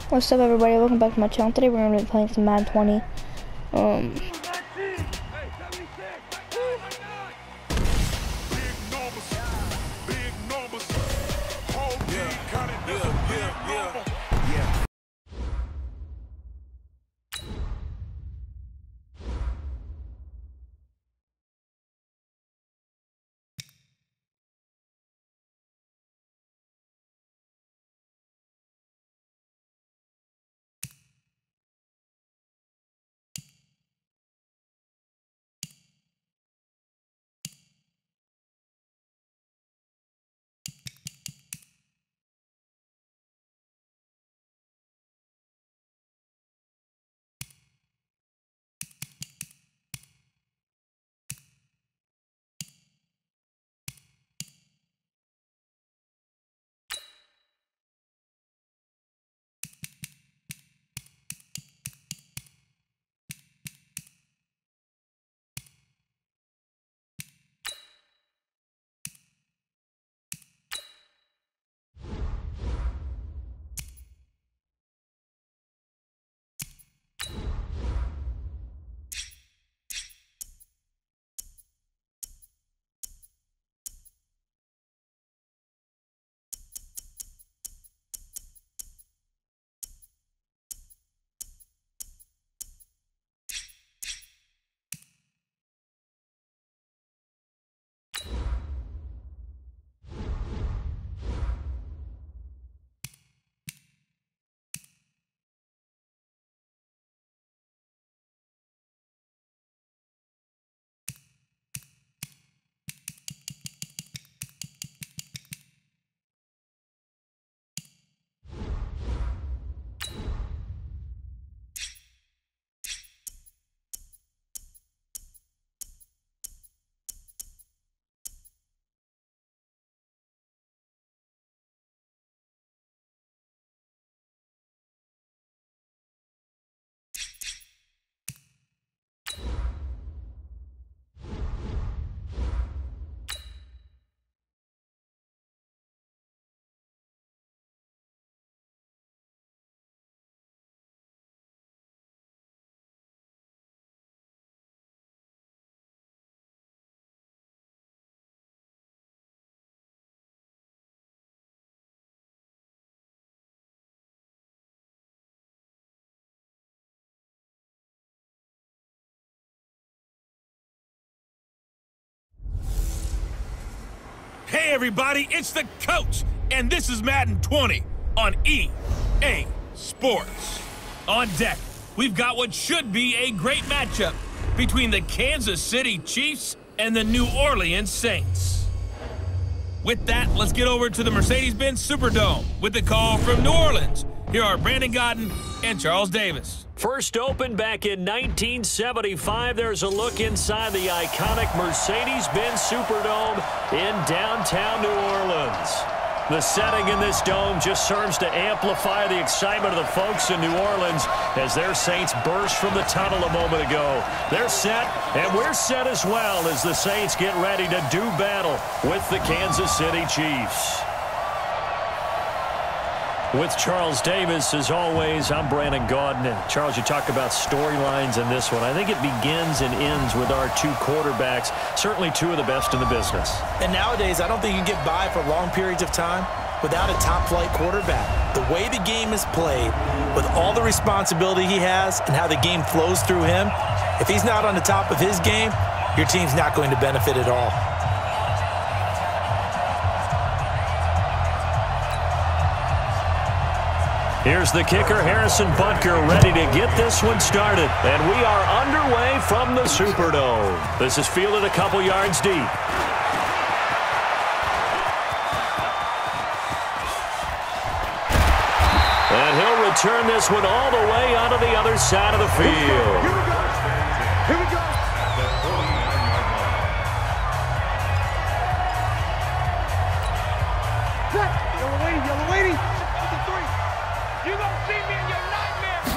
What's up, everybody? Welcome back to my channel. Today we're going to be playing some Madden 20. Hey everybody, it's the coach, and this is Madden 20 on EA Sports. On deck, we've got what should be a great matchup between the Kansas City Chiefs and the New Orleans Saints. With that, let's get over to the Mercedes-Benz Superdome with the call from New Orleans. Here are Brandon Godden and Charles Davis. First opened back in 1975. There's a look inside the iconic Mercedes-Benz Superdome in downtown New Orleans. The setting in this dome just serves to amplify the excitement of the folks in New Orleans as their Saints burst from the tunnel a moment ago. They're set, and we're set as well as the Saints get ready to do battle with the Kansas City Chiefs. With Charles Davis, as always, I'm Brandon Godden. And Charles, you talk about storylines in this one. I think it begins and ends with our two quarterbacks, certainly two of the best in the business. And nowadays, I don't think you can get by for long periods of time without a top-flight quarterback. The way the game is played, with all the responsibility he has and how the game flows through him, if he's not on the top of his game, your team's not going to benefit at all. Here's the kicker, Harrison Butker, ready to get this one started. And we are underway from the Superdome. This is fielded a couple yards deep. And he'll return this one all the way onto the other side of the field. Here we go. Here we go. Yellow lady. You don't see me in your nightmares.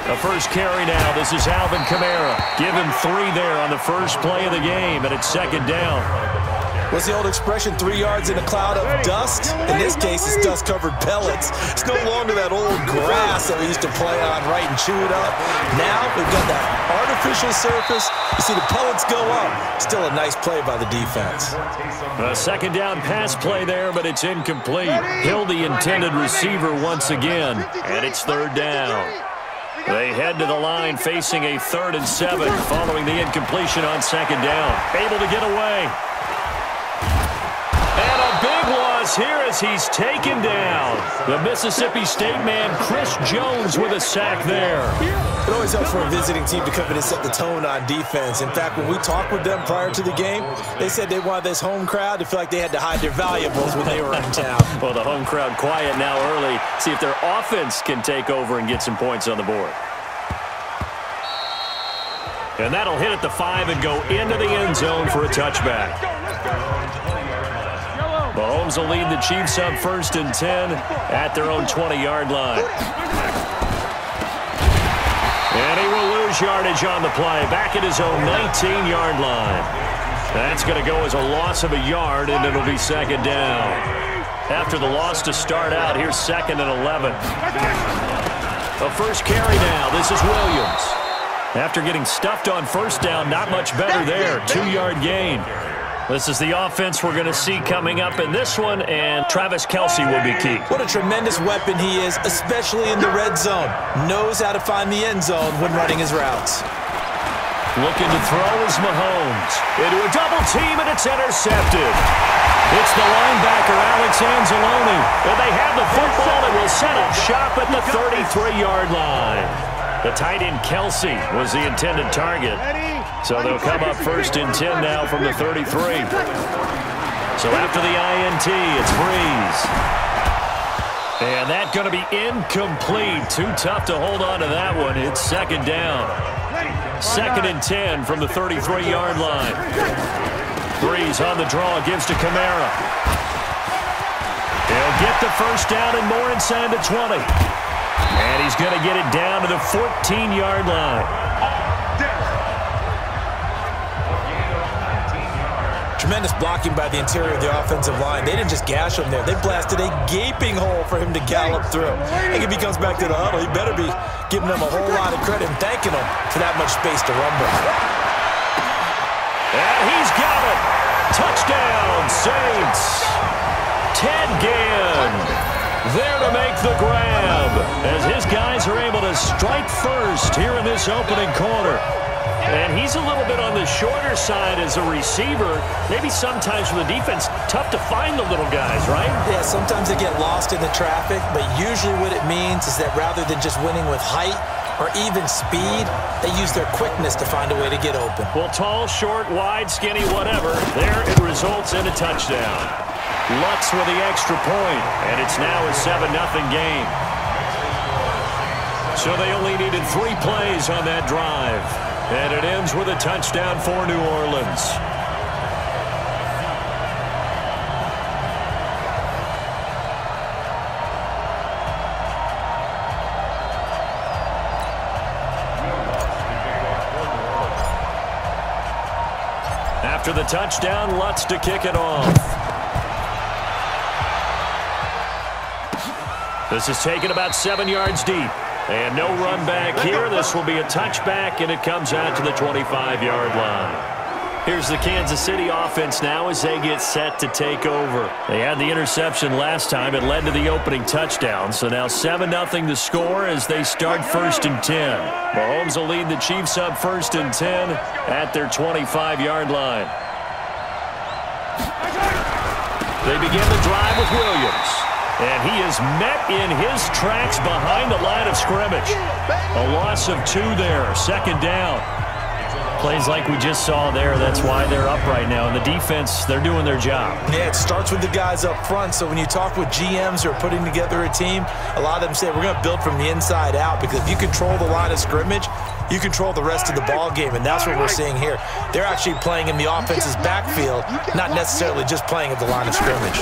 The first carry now. This is Alvin Kamara. Give him 3 there on the first play of the game, and it's second down. What's the old expression, 3 yards in a cloud of dust? In this case, it's dust-covered pellets. It's no longer that old grass that we used to play on, right, and chew it up. Now we've got that artificial surface. You see the pellets go up. Still a nice play by the defense. A second down pass play there, but it's incomplete. Hill, the intended receiver once again, and it's third down. They head to the line facing a 3rd and 7 following the incompletion on second down. Able to get away. And a big loss here as he's taken down. The Mississippi State man, Chris Jones, with a sack there. It always helps for a visiting team to come in and set the tone on defense. In fact, when we talked with them prior to the game, they said they wanted this home crowd to feel like they had to hide their valuables when they were in town. Well, the home crowd quiet now early. See if their offense can take over and get some points on the board. And that'll hit at the 5 and go into the end zone for a touchback. Mahomes will lead the Chiefs up 1st and 10 at their own 20-yard line. And he will lose yardage on the play, back at his own 19-yard line. That's going to go as a loss of a yard, and it'll be second down. After the loss to start out, here's 2nd and 11. The first carry now. This is Williams. After getting stuffed on first down, not much better there. 2-yard gain. This is the offense we're going to see coming up in this one, and Travis Kelce will be key. What a tremendous weapon he is, especially in the red zone. Knows how to find the end zone when running his routes. Looking to throw is Mahomes. Into a double team, and it's intercepted. It's the linebacker, Alex Anzalone. And they have the football and will set up shop at the 33-yard line. The tight end Kelce was the intended target. So they'll come up 1st and 10 now from the 33. So after the INT, it's Breeze. And that's going to be incomplete. Too tough to hold on to that one. It's second down. 2nd and 10 from the 33-yard line. Breeze on the draw, gives to Kamara. He'll get the first down and more inside the 20. And he's going to get it down to the 14-yard line. Tremendous blocking by the interior of the offensive line. They didn't just gash him there. They blasted a gaping hole for him to gallop through. I think if he comes back to the huddle, he better be giving them a whole lot of credit and thanking them for that much space to rumble. And he's got it. Touchdown, Saints. Ted Ginn there to make the grab as his guys are able to strike first here in this opening quarter. And he's a little bit on the shorter side as a receiver. Maybe sometimes for the defense, tough to find the little guys, right? Yeah, sometimes they get lost in the traffic, but usually what it means is that rather than just winning with height or even speed, they use their quickness to find a way to get open. Well, tall, short, wide, skinny, whatever, there it results in a touchdown. Lutz with the extra point, and it's now a 7-0 game. So they only needed 3 plays on that drive. And it ends with a touchdown for New Orleans. After the touchdown, Lutz to kick it off. This is taken about 7 yards deep. And no run back here. This will be a touchback, and it comes out to the 25-yard line. Here's the Kansas City offense now as they get set to take over. They had the interception last time. It led to the opening touchdown. So now 7-0 to score as they start 1st and 10. Mahomes will lead the Chiefs up 1st and 10 at their 25-yard line. They begin the drive with Williams. And he is met in his tracks behind the line of scrimmage. A loss of 2 there, 2nd down. Plays like we just saw there, that's why they're up right now. And the defense, they're doing their job. Yeah, it starts with the guys up front. So when you talk with GMs who are putting together a team, a lot of them say we're going to build from the inside out, because if you control the line of scrimmage, you control the rest of the ball game, and that's what we're seeing here. They're actually playing in the offense's backfield, not necessarily just playing at the line of scrimmage.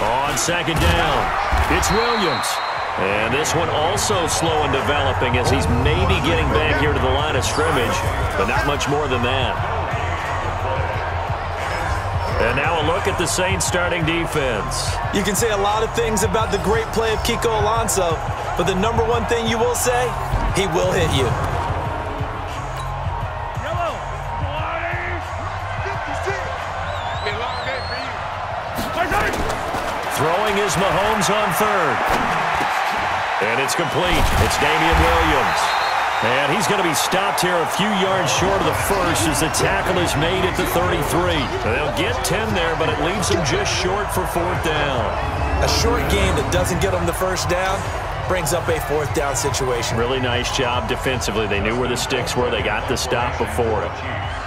On 2nd down, it's Williams. And this one also slow in developing as he's maybe getting back here to the line of scrimmage, but not much more than that. And now a look at the Saints starting defense. You can say a lot of things about the great play of Kiko Alonso, but the number one thing you will say, he will hit you. Throwing is Mahomes on third. And it's complete. It's Damian Williams. And he's going to be stopped here a few yards short of the first as the tackle is made at the 33. They'll get 10 there, but it leaves them just short for fourth down. A short game that doesn't get them the first down brings up a fourth down situation. Really nice job defensively. They knew where the sticks were. They got the stop before it.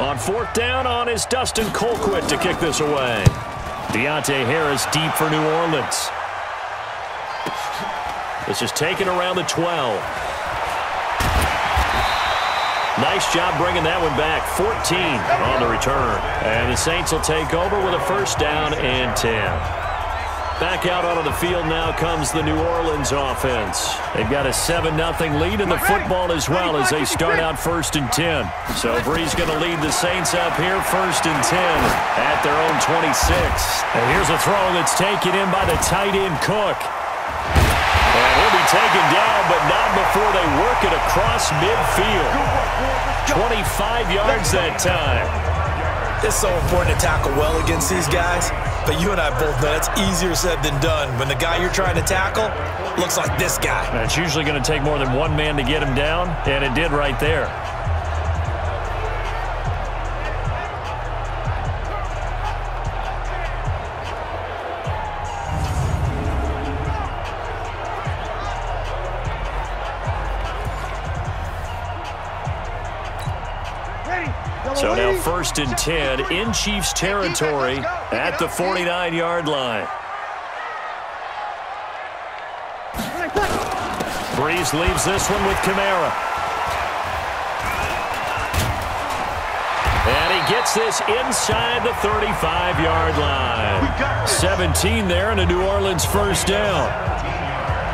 On fourth down on is Dustin Colquitt to kick this away. Deontay Harris deep for New Orleans. This is taken around the 12. Nice job bringing that one back. 14 on the return. And the Saints will take over with a first down and 10. Back out onto the field now comes the New Orleans offense. They've got a 7-0 lead in the football as well as they start out first and 10. So Bree's going to lead the Saints up here first and 10 at their own 26. And here's a throw that's taken in by the tight end Cook. And he'll be taken down, but not before they work it across midfield. 25 yards that time. It's so important to tackle well against these guys, but you and I both know it's easier said than done when the guy you're trying to tackle looks like this guy. And it's usually going to take more than one man to get him down, and it did right there. So now first and 10 in Chiefs territory at the 49-yard line. Breeze leaves this one with Kamara. And he gets this inside the 35-yard line. 17 there and a New Orleans first down.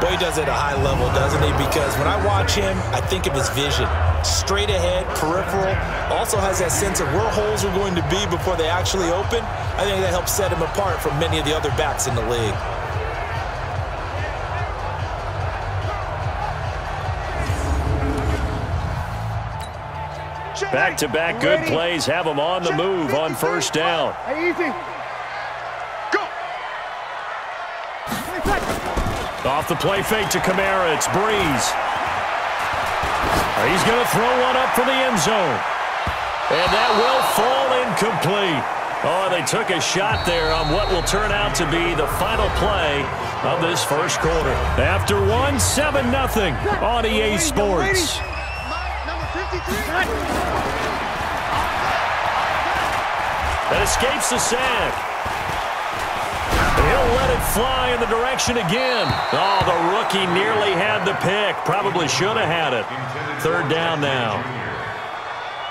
Boy, he does it at a high level, doesn't he? Because when I watch him, I think of his vision. Straight ahead, peripheral, also has that sense of where holes are going to be before they actually open. I think that helps set him apart from many of the other backs in the league. Back-to-back good plays have him on the move on first down. Easy. Go. Off the play fake to Kamara, it's Breeze. He's going to throw one up for the end zone. And that will fall incomplete. Oh, they took a shot there on what will turn out to be the final play of this first quarter. After one, 7-0 on EA Sports. That escapes the sack. He'll let it fly in the direction again. Oh, the rookie nearly had the pick. Probably should have had it. Third down now.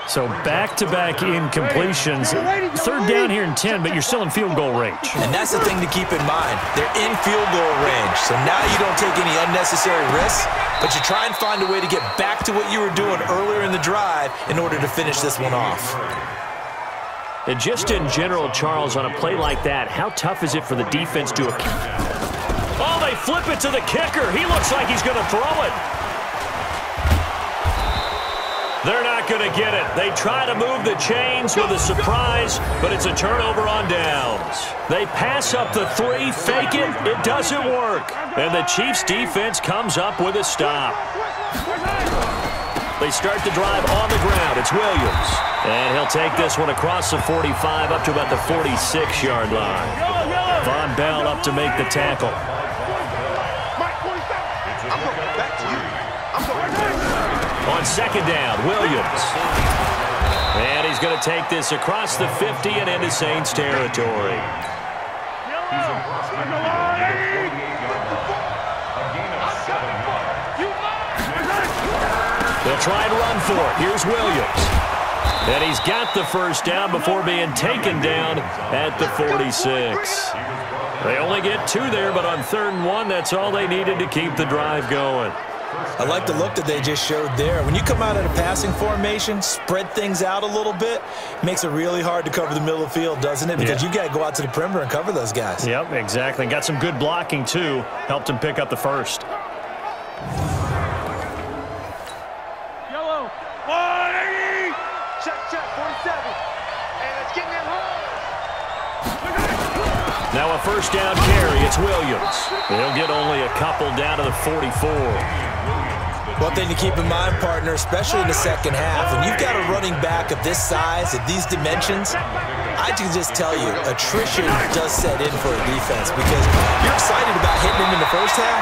So back-to-back incompletions. Third down here in 10, but you're still in field goal range. And that's the thing to keep in mind. They're in field goal range. So now you don't take any unnecessary risks, but you try and find a way to get back to what you were doing earlier in the drive in order to finish this one off. And just in general, Charles, on a play like that, how tough is it for the defense to... Oh, they flip it to the kicker. He looks like he's going to throw it. They're not going to get it. They try to move the chains with a surprise, but it's a turnover on downs. They pass up the 3, fake it. It doesn't work. And the Chiefs' defense comes up with a stop. They start the drive on the ground. It's Williams. And he'll take this one across the 45 up to about the 46-yard line. Von Bell up to make the tackle. On second down, Williams. And he's going to take this across the 50 and into Saints territory. They'll try and run for it. Here's Williams. And he's got the first down before being taken down at the 46. They only get 2 there, but on 3rd and 1, that's all they needed to keep the drive going. I like the look that they just showed there. When you come out in a passing formation, spread things out a little bit, makes it really hard to cover the middle of the field, doesn't it? Because you got to go out to the perimeter and cover those guys. Yep, exactly. Got some good blocking, too. Helped him pick up the first. Yellow. 180. Check, 47. And it's getting in home. Now a first down carry. It's Williams. He'll get only a couple down to the 44. One thing to keep in mind, partner, especially in the second half, when you've got a running back of this size, of these dimensions, I can just tell you, attrition does set in for a defense because you're excited about hitting him in the first half,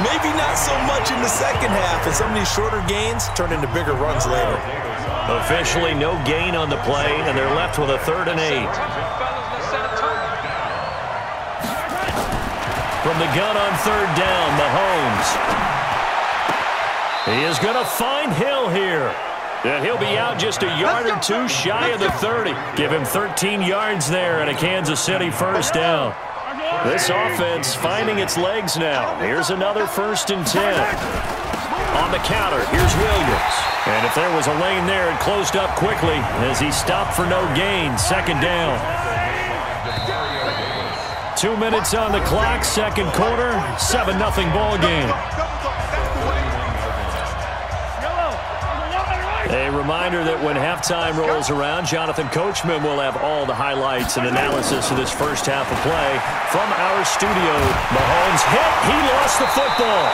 maybe not so much in the second half, and some of these shorter gains turn into bigger runs later. Officially no gain on the play, and they're left with a 3rd and 8. From the gun on 3rd down, Mahomes. He is going to find Hill here. And he'll be out just a yard or two shy of the 30. Give him 13 yards there and a Kansas City first down. This offense finding its legs now. Here's another 1st and 10. On the counter, here's Williams. And if there was a lane there, it closed up quickly as he stopped for no gain. 2nd down. 2 minutes on the clock, 2nd quarter, 7-0 ball game. A reminder that when halftime rolls around, Jonathan Coachman will have all the highlights and analysis of this first half of play from our studio. Mahomes hit. He lost the football.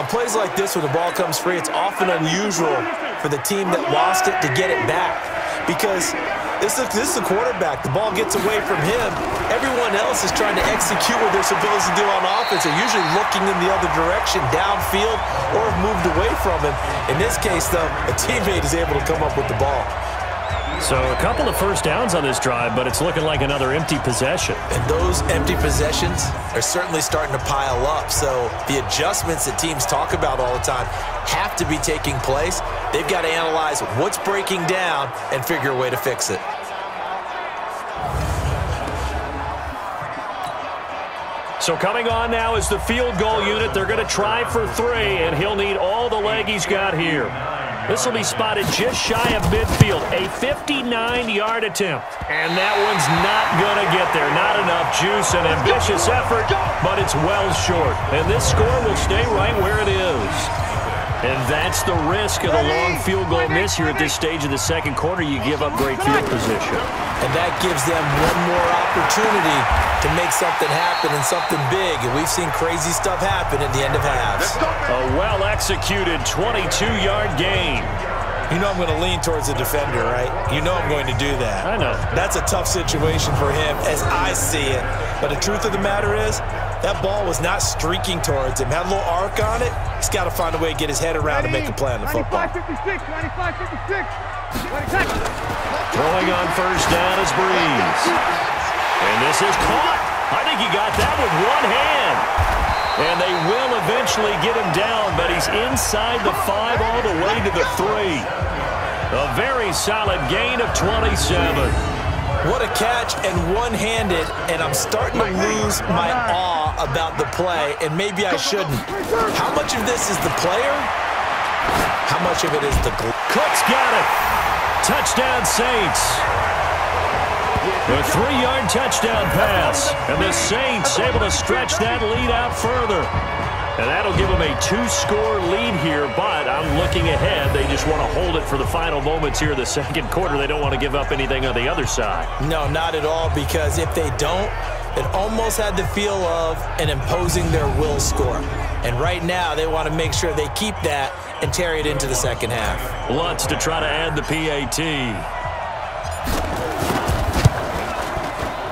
On plays like this, when the ball comes free, it's often unusual for the team that lost it to get it back because this is the quarterback. The ball gets away from him. Everyone else is trying to execute what they're supposed to do on offense. They're usually looking in the other direction, downfield, or have moved away from him. In this case, though, a teammate is able to come up with the ball. So a couple of first downs on this drive, but it's looking like another empty possession. And those empty possessions are certainly starting to pile up. So the adjustments that teams talk about all the time have to be taking place. They've got to analyze what's breaking down and figure a way to fix it. So coming on now is the field goal unit. They're going to try for 3, and he'll need all the leg he's got here. This will be spotted just shy of midfield. A 59-yard attempt. And that one's not going to get there. Not enough juice, an ambitious effort, but it's well short. And this score will stay right where it is. And that's the risk of the long field goal miss here at this stage of the second quarter. You give up great field position. And that gives them one more opportunity to make something happen and something big. And we've seen crazy stuff happen at the end of halves. A well-executed 22-yard gain. You know I'm going to lean towards the defender, right? You know I'm going to do that. I know. That's a tough situation for him as I see it. But the truth of the matter is, that ball was not streaking towards him. Had a little arc on it. He's got to find a way to get his head around to make a play on the football. 95-56, 95-56. Throwing on first down is Breeze. And this is caught. I think he got that with one hand. And they will eventually get him down, but he's inside the 5 all the way to the 3. A very solid gain of 27. What a catch and one-handed, and I'm starting to lose my awe about the play, and maybe I shouldn't. How much of this is the player? How much of it is the glue? Cook's got it. Touchdown, Saints. A 3-yard touchdown pass, and the Saints able to stretch that lead out further. And that'll give them a 2-score lead here, but I'm looking ahead. They just want to hold it for the final moments here of the second quarter. They don't want to give up anything on the other side. No, not at all, because if they don't, it almost had the feel of an imposing their will score. And right now, they want to make sure they keep that and carry it into the second half. Lutz to try to add the PAT.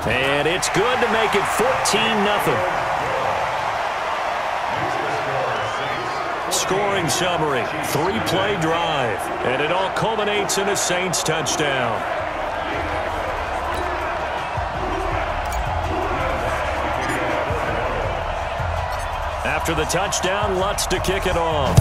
And it's good to make it 14-0. Scoring summary, 3-play drive, and it all culminates in a Saints touchdown. After the touchdown, Lutz to kick it off.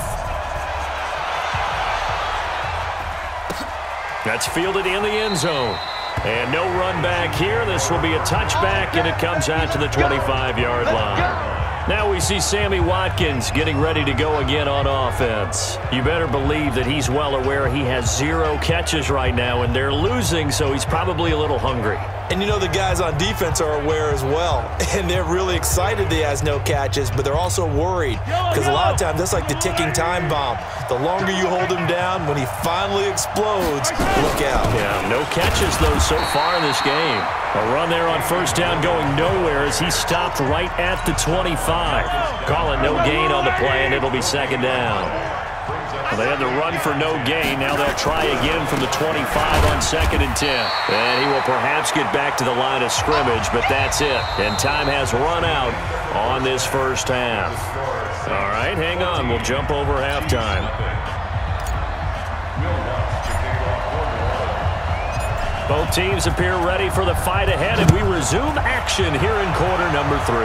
That's fielded in the end zone. And no run back here. This will be a touchback, and it comes out to the 25-yard line. Now we see Sammy Watkins getting ready to go again on offense. You better believe that he's well aware he has 0 catches right now, and they're losing, so he's probably a little hungry. And you know the guys on defense are aware as well. And they're really excited that he has no catches, but they're also worried because a lot of times that's like the ticking time bomb. The longer you hold him down, when he finally explodes, look out. Yeah, no catches, though, so far in this game. A run there on first down going nowhere as he stopped right at the 25. Call it no gain on the play, and it'll be second down. Well, they had the run for no gain. Now they'll try again from the 25 on 2nd and 10. And he will perhaps get back to the line of scrimmage, but that's it. And time has run out on this first half. All right, hang on. We'll jump over halftime. Both teams appear ready for the fight ahead, and we resume action here in quarter number 3.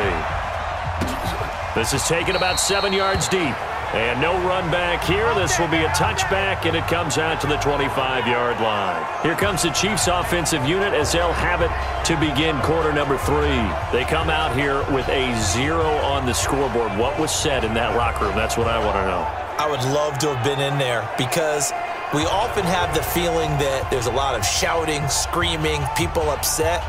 This is taken about 7 yards deep. And no run back here. This will be a touchback, and it comes out to the 25-yard line. Here comes the Chiefs' offensive unit as they'll have it to begin quarter number 3. They come out here with a 0 on the scoreboard. What was said in that locker room? That's what I want to know. I would love to have been in there because we often have the feeling that there's a lot of shouting, screaming, people upset.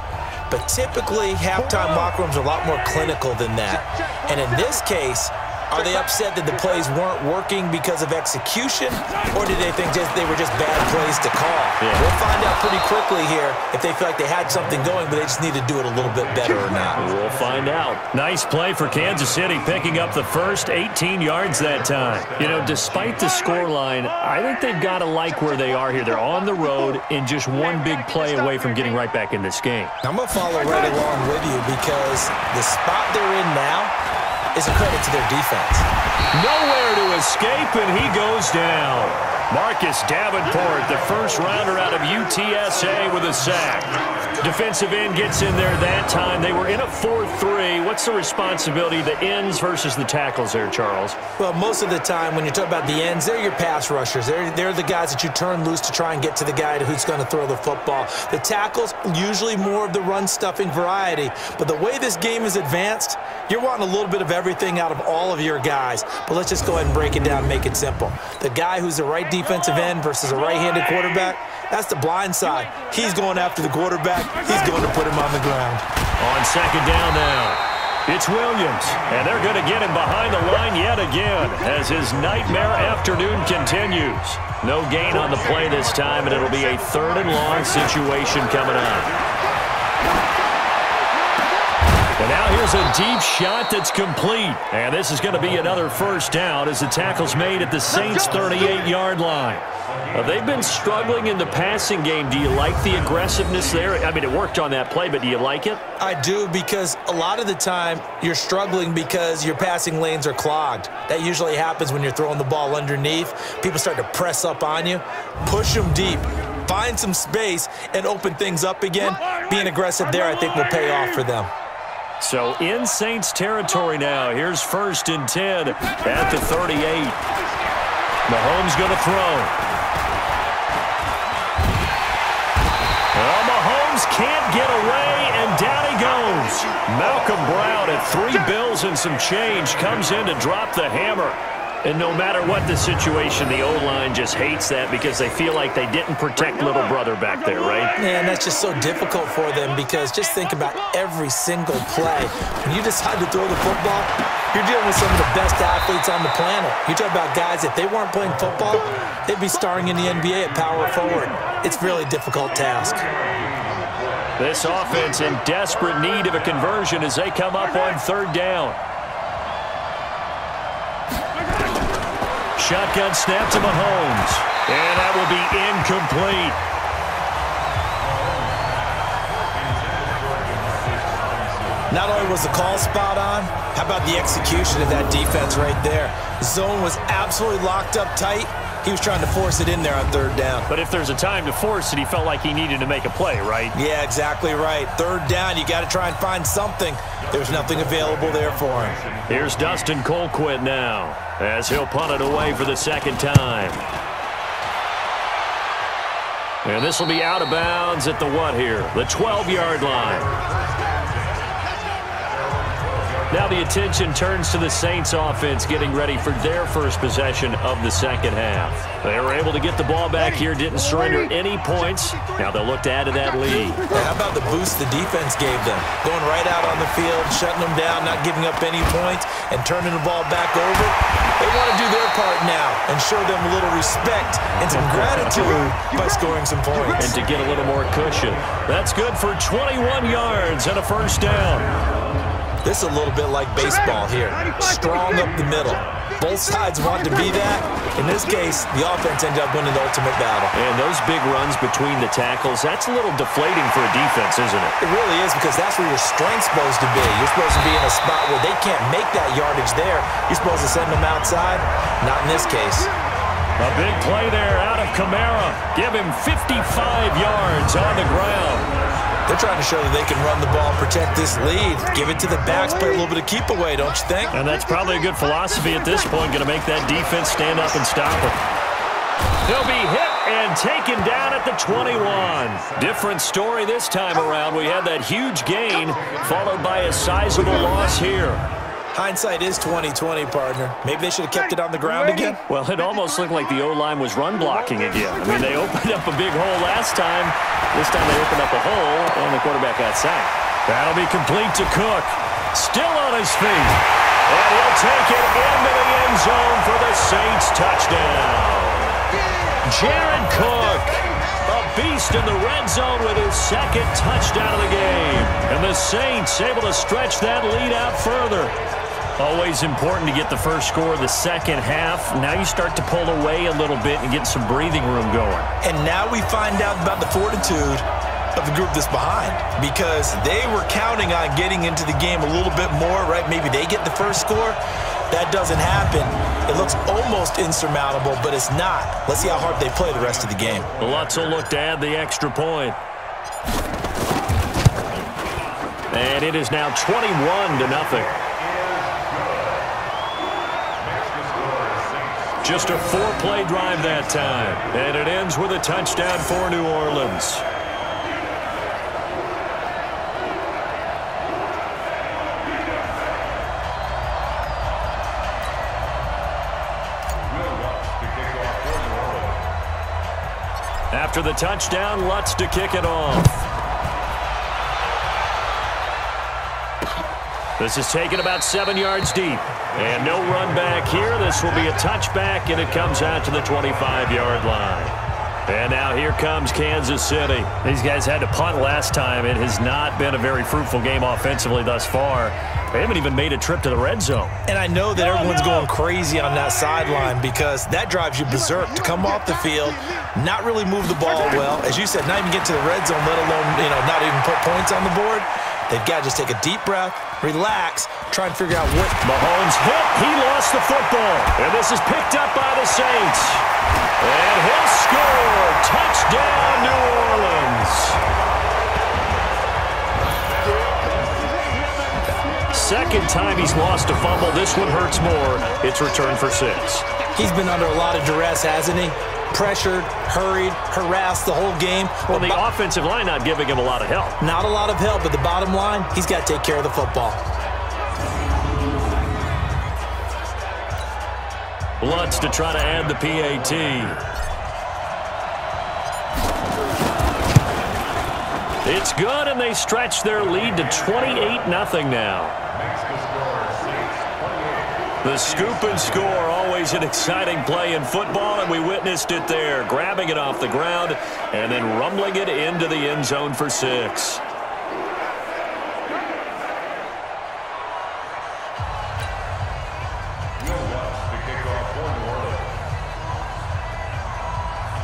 But typically, halftime locker rooms are a lot more clinical than that. And in this case, are they upset that the plays weren't working because of execution, or did they think they were just bad plays to call? Yeah. We'll find out pretty quickly here if they feel like they had something going, but they just need to do it a little bit better or not. We'll find out. Nice play for Kansas City, picking up the first 18 yards that time. You know, despite the scoreline, I think they've got to like where they are here. They're on the road and just one big play away from getting right back in this game. I'm going to follow right along with you because the spot they're in now is a credit to their defense. Nowhere to escape, and he goes down. Marcus Davenport, the first rounder out of UTSA with a sack. Defensive end gets in there that time. They were in a 4-3. What's the responsibility, the ends versus the tackles there, Charles? Well, most of the time when you talk about the ends, they're your pass rushers. They're the guys that you turn loose to try and get to the guy who's going to throw the football. The tackles, usually more of the run-stuffing variety. But the way this game is advanced, you're wanting a little bit of everything out of all of your guys. But let's just go ahead and break it down and make it simple. The guy who's the right defensive end versus a right-handed quarterback, that's the blind side. He's going after the quarterback. He's going to put him on the ground. On second down now, it's Williams. And they're going to get him behind the line yet again as his nightmare afternoon continues. No gain on the play this time, and it'll be a 3rd and long situation coming up. And now here's a deep shot that's complete. And this is going to be another first down as the tackle's made at the Saints' 38-yard line. They've been struggling in the passing game. Do you like the aggressiveness there? I mean, it worked on that play, but do you like it? I do, because a lot of the time you're struggling because your passing lanes are clogged. That usually happens when you're throwing the ball underneath. People start to press up on you. Push them deep. Find some space and open things up again. Being aggressive there, I think, will pay off for them. So in Saints territory now. Here's 1st and 10 at the 38. Mahomes going to throw. Well, Mahomes can't get away, and down he goes. Malcolm Brown at 3 bills and some change comes in to drop the hammer. And no matter what the situation, the O-line just hates that because they feel like they didn't protect little brother back there, right? Yeah, and that's just so difficult for them because just think about every single play. When you decide to throw the football, you're dealing with some of the best athletes on the planet. You talk about guys, if they weren't playing football, they'd be starring in the NBA at power forward. It's a really difficult task. This offense in desperate need of a conversion as they come up on 3rd down. Shotgun snap to Mahomes. And that will be incomplete. Not only was the call spot on, how about the execution of that defense right there? Zone was absolutely locked up tight. He was trying to force it in there on 3rd down. But if there's a time to force it, he felt like he needed to make a play, right? Yeah, exactly right. 3rd down, you got to try and find something. There's nothing available there for him. Here's Dustin Colquitt now as he'll punt it away for the 2nd time. And this will be out of bounds at the what here? The 12-yard line. Now the attention turns to the Saints offense getting ready for their first possession of the second half. They were able to get the ball back here, didn't surrender any points. Now they'll look to add to that lead. How about the boost the defense gave them? Going right out on the field, shutting them down, not giving up any points, and turning the ball back over. They want to do their part now and show them a little respect and some gratitude by scoring some points. And to get a little more cushion. That's good for 21 yards and a first down. This is a little bit like baseball here. Strong up the middle. Both sides want to be that. In this case, the offense ended up winning the ultimate battle. And those big runs between the tackles, that's a little deflating for a defense, isn't it? It really is, because that's where your strength's supposed to be. You're supposed to be in a spot where they can't make that yardage there. You're supposed to send them outside. Not in this case. A big play there out of Kamara. Give him 55 yards on the ground. They're trying to show that they can run the ball and protect this lead. Give it to the backs, play a little bit of keep away, don't you think? And that's probably a good philosophy at this point, going to make that defense stand up and stop it. He'll be hit and taken down at the 21. Different story this time around. We had that huge gain followed by a sizable loss here. Hindsight is 20/20, partner. Maybe they should have kept it on the ground again. Well, it almost looked like the O-line was run blocking again. I mean, they opened up a big hole last time. This time they opened up a hole, and the quarterback got sacked. That'll be complete to Cook. Still on his feet. And he'll take it into the end zone for the Saints touchdown. Jared Cook, a beast in the red zone with his second touchdown of the game. And the Saints able to stretch that lead out further. Always important to get the first score of the second half. Now you start to pull away a little bit and get some breathing room going. And now we find out about the fortitude of the group that's behind, because they were counting on getting into the game a little bit more, right? Maybe they get the first score. That doesn't happen. It looks almost insurmountable, but it's not. Let's see how hard they play the rest of the game. Lutz will look to add the extra point. And it is now 21-0. Just a 4-play drive that time. And it ends with a touchdown for New Orleans. After the touchdown, Lutz to kick it off. This is taken about 7 yards deep. And no run back here. This will be a touchback, and it comes out to the 25-yard line. And now here comes Kansas City. These guys had to punt last time. It has not been a very fruitful game offensively thus far. They haven't even made a trip to the red zone. And I know that everyone's going crazy on that sideline, because that drives you berserk to come off the field, not really move the ball well. As you said, not even get to the red zone, let alone, not even put points on the board. They've got to just take a deep breath, relax, try and figure out what. Mahomes hit. He lost the football. And this is picked up by the Saints. And he'll score. Touchdown, New Orleans. Second time he's lost a fumble. This one hurts more. It's returned for 6. He's been under a lot of duress, hasn't he? Pressured, hurried, harassed the whole game. Well, the offensive line not giving him a lot of help. Not a lot of help, but the bottom line, he's got to take care of the football. Lutz to try to add the PAT. It's good, and they stretch their lead to 28-0 now. The scoop and score, always an exciting play in football, and we witnessed it there, grabbing it off the ground and then rumbling it into the end zone for 6.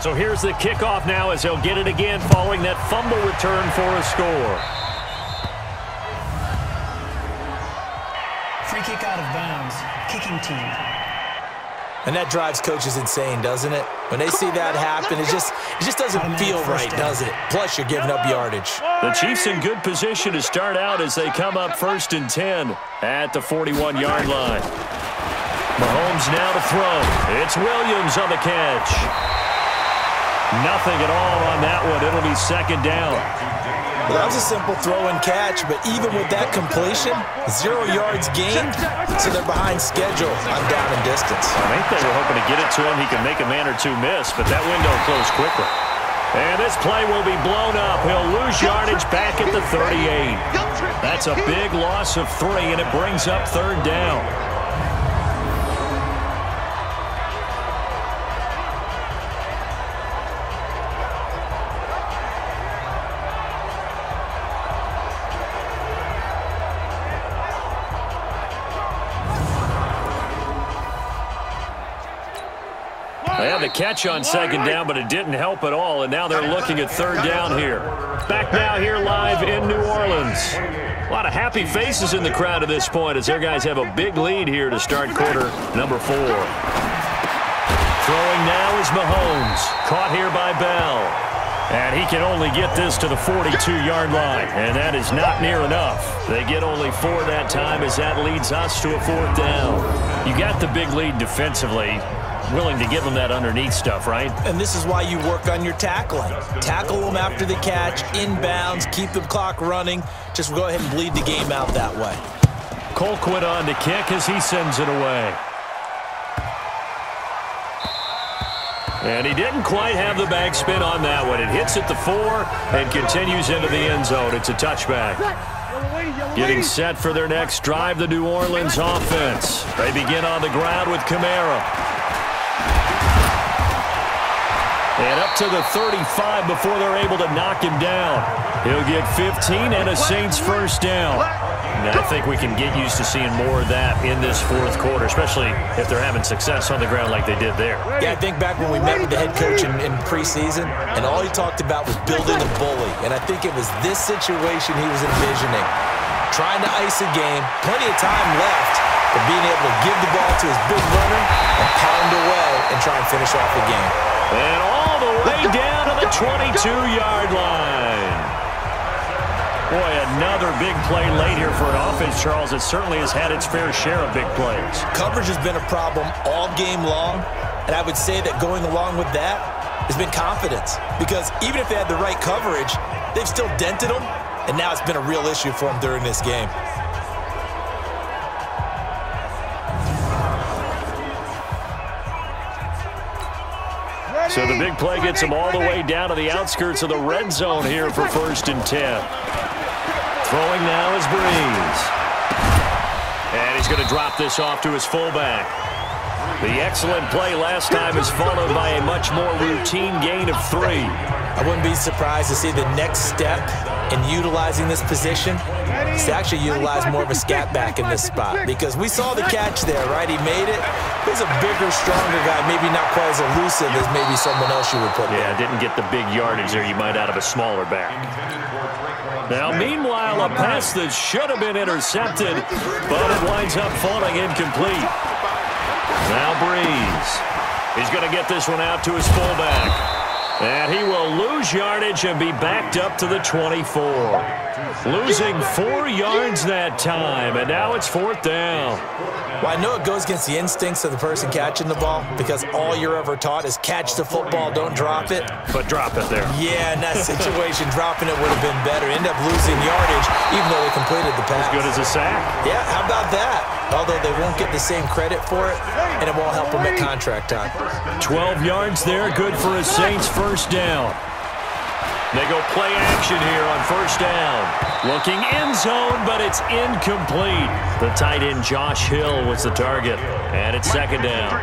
So here's the kickoff now as they'll get it again following that fumble return for a score. Free kick out of bounds. Kicking team. And that drives coaches insane, doesn't it? When they see that happen, it just doesn't feel right, does it? Plus, you're giving up yardage. The Chiefs in good position to start out as they come up 1st and 10 at the 41-yard line. Mahomes now to throw. It's Williams on the catch. Nothing at all on that one. It'll be second down. Well, that was a simple throw and catch, but even with that completion, 0 yards gained, so they're behind schedule on down and distance. I think they were hoping to get it to him. He could make a man or two miss, but that window closed quickly. And this play will be blown up. He'll lose yardage back at the 38. That's a big loss of 3, and it brings up third down. They had the catch on second down, but it didn't help at all, and now they're looking at third down here. Back now here live in New Orleans. A lot of happy faces in the crowd at this point as their guys have a big lead here to start quarter number 4. Throwing now is Mahomes. Caught here by Bell. And he can only get this to the 42-yard line, and that is not near enough. They get only 4 that time as that leads us to a 4th down. You got the big lead defensively. Willing to give them that underneath stuff, right? And this is why you work on your tackling. Tackle them after the catch, inbounds, keep the clock running. Just go ahead and bleed the game out that way. Colquitt on to kick as he sends it away. And he didn't quite have the backspin on that one. It hits at the 4 and continues into the end zone. It's a touchback. Getting set for their next drive, the New Orleans offense. They begin on the ground with Kamara. And up to the 35 before they're able to knock him down. He'll get 15 and a Saints first down. Now, I think we can get used to seeing more of that in this 4th quarter, especially if they're having success on the ground like they did there. Yeah, I think back when we met with the head coach in preseason, and all he talked about was building a bully. And I think it was this situation he was envisioning. Trying to ice a game, plenty of time left, but being able to give the ball to his big runner and pound away and try and finish off the game. And all the way down to the 22-yard line. Boy, another big play late here for an offense, Charles, that certainly has had its fair share of big plays. Coverage has been a problem all game long, and I would say that going along with that has been confidence. Because even if they had the right coverage, they've still dented them, and now it's been a real issue for them during this game. So the big play gets him all the way down to the outskirts of the red zone here for 1st and 10. Throwing now is Breeze. And he's going to drop this off to his fullback. The excellent play last time is followed by a much more routine gain of 3. I wouldn't be surprised to see the next step in utilizing this position is to actually utilize more of a scat back in this spot, because we saw the catch there, right? He made it. He's a bigger, stronger guy, maybe not quite as elusive as maybe someone else you would put there. Yeah, didn't get the big yardage there you might out of a smaller back. Now, meanwhile, a pass that should have been intercepted, but it winds up falling incomplete. Now Breeze. He's going to get this one out to his fullback. And he will lose yardage and be backed up to the 24. Losing 4 yards that time, and now it's 4th down. Well, I know it goes against the instincts of the person catching the ball, because all you're ever taught is catch the football, don't drop it. But drop it there. Yeah, in that situation, dropping it would have been better. End up losing yardage, even though they completed the pass. As good as a sack. Yeah, how about that? Although they won't get the same credit for it, and it won't help them at contract time. 12 yards there, good for a Saints first down. They go play action here on first down. Looking end zone, but it's incomplete. The tight end Josh Hill was the target, and it's second down.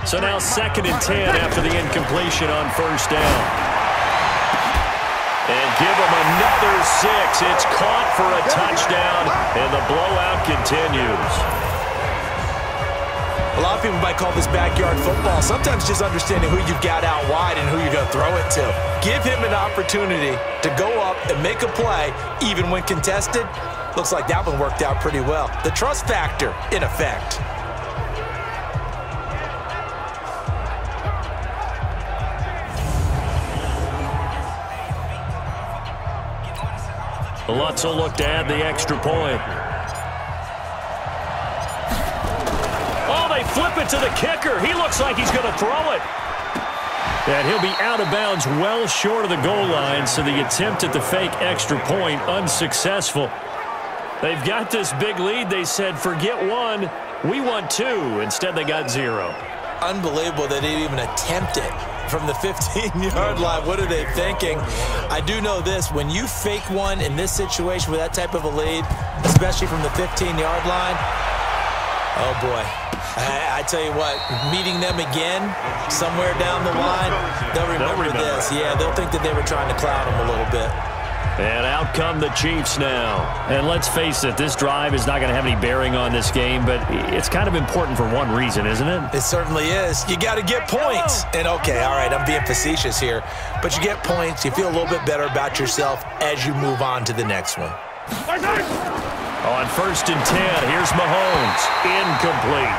So now 2nd and 10 after the incompletion on first down. And give them another 6. It's caught for a touchdown, and the blowout continues. A lot of people might call this backyard football. Sometimes just understanding who you've got out wide and who you're going to throw it to. Give him an opportunity to go up and make a play, even when contested. Looks like that one worked out pretty well. The trust factor, in effect. Lutz will look to add the extra point. Oh, they flip it to the kicker. He looks like he's going to throw it. And he'll be out of bounds well short of the goal line, so the attempt at the fake extra point unsuccessful. They've got this big lead. They said, forget one, we want two. Instead, they got 0. Unbelievable that they even attempt it from the 15-yard line. What are they thinking? I do know this. When you fake one in this situation with that type of a lead, especially from the 15-yard line, oh, boy. I tell you what, meeting them again somewhere down the line, they'll remember this. Yeah, they'll think that they were trying to clown them a little bit. And out come the Chiefs now. And let's face it, this drive is not going to have any bearing on this game, but it's kind of important for one reason, isn't it? It certainly is. You got to get points. And, okay, all right, I'm being facetious here, but you get points. You feel a little bit better about yourself as you move on to the next one. On 1st and 10, here's Mahomes. Incomplete.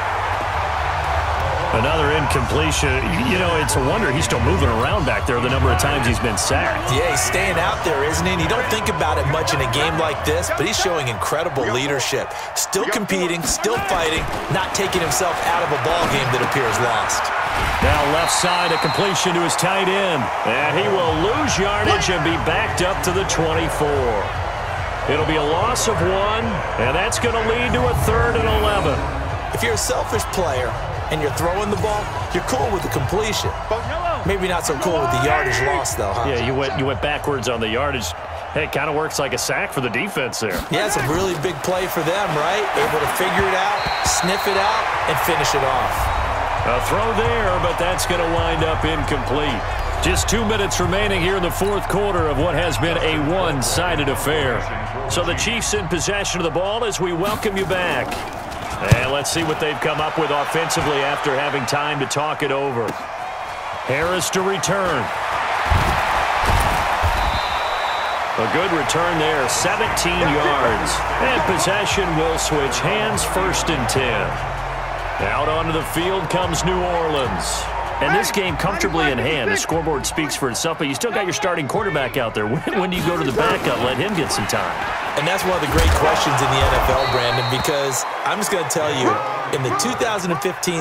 Another incompletion. You know, it's a wonder he's still moving around back there the number of times he's been sacked. Yeah, he's staying out there, isn't he? And you don't think about it much in a game like this, but he's showing incredible leadership. Still competing, still fighting, not taking himself out of a ball game that appears lost. Now left side, a completion to his tight end. And he will lose yardage and be backed up to the 24. It'll be a loss of 1, and that's going to lead to a 3rd and 11. If you're a selfish player and you're throwing the ball, you're cool with the completion. Maybe not so cool with the yardage loss, though, huh? Yeah, you went backwards on the yardage. Hey, it kind of works like a sack for the defense there. Yeah, it's a really big play for them, right? Able to figure it out, sniff it out, and finish it off. A throw there, but that's going to wind up incomplete. Just 2 minutes remaining here in the 4th quarter of what has been a one-sided affair. So the Chiefs in possession of the ball as we welcome you back. And let's see what they've come up with offensively after having time to talk it over. Harris to return. A good return there, 17 yards. And possession will switch hands, 1st and 10. Out onto the field comes New Orleans. And this game comfortably in hand. The scoreboard speaks for itself, but you still got your starting quarterback out there. When do you go to the backup, let him get some time? And that's one of the great questions in the NFL, Brandon, because I'm just going to tell you, in the 2015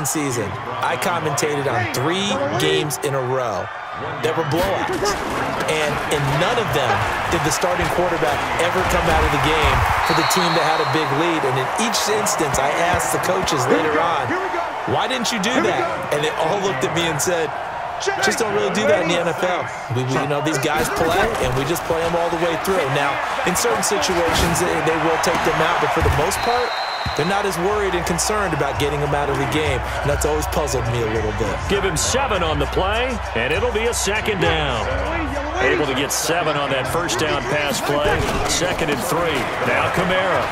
season, I commentated on 3 games in a row that were blowouts. And in none of them did the starting quarterback ever come out of the game for the team that had a big lead. And in each instance, I asked the coaches later on, why didn't you do that? And they all looked at me and said, just don't really do that in the NFL. You know, these guys play, and we just play them all the way through. Now, in certain situations, they will take them out, but for the most part, they're not as worried and concerned about getting them out of the game, and that's always puzzled me a little bit. Give him 7 on the play, and it'll be a 2nd down. Able to get 7 on that 1st down pass play. 2nd and 3. Now Kamara.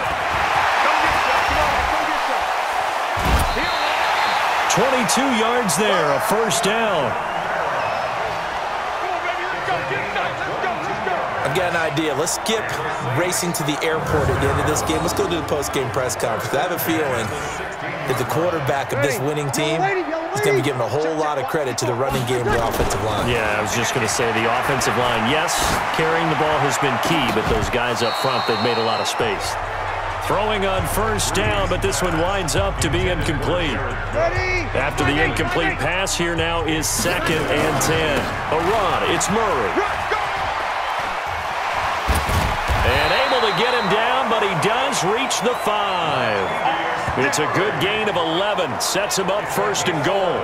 22 yards there, a 1st down. I've got an idea. Let's skip racing to the airport at the end of this game. Let's go to the post-game press conference. I have a feeling that the quarterback of this winning team is going to be giving a whole lot of credit to the running game and the offensive line. Yeah, I was just going to say the offensive line, yes, carrying the ball has been key, but those guys up front, they've made a lot of space. Throwing on 1st down, but this one winds up to be incomplete. After the incomplete pass, here now is 2nd and 10. A run, it's Murray. And able to get him down, but he does reach the 5. It's a good gain of 11. Sets him up 1st and goal.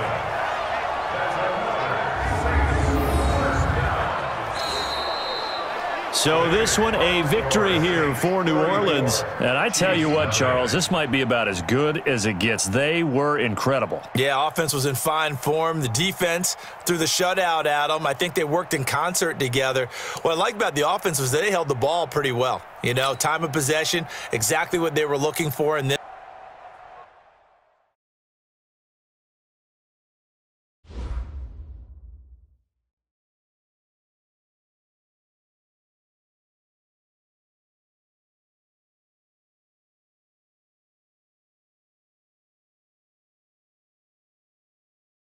So this one, a victory here for New Orleans. And I tell you what, Charles, this might be about as good as it gets. They were incredible. Yeah, offense was in fine form. The defense threw the shutout at them. I think they worked in concert together. What I like about the offense was they held the ball pretty well. You know, time of possession, exactly what they were looking for in this.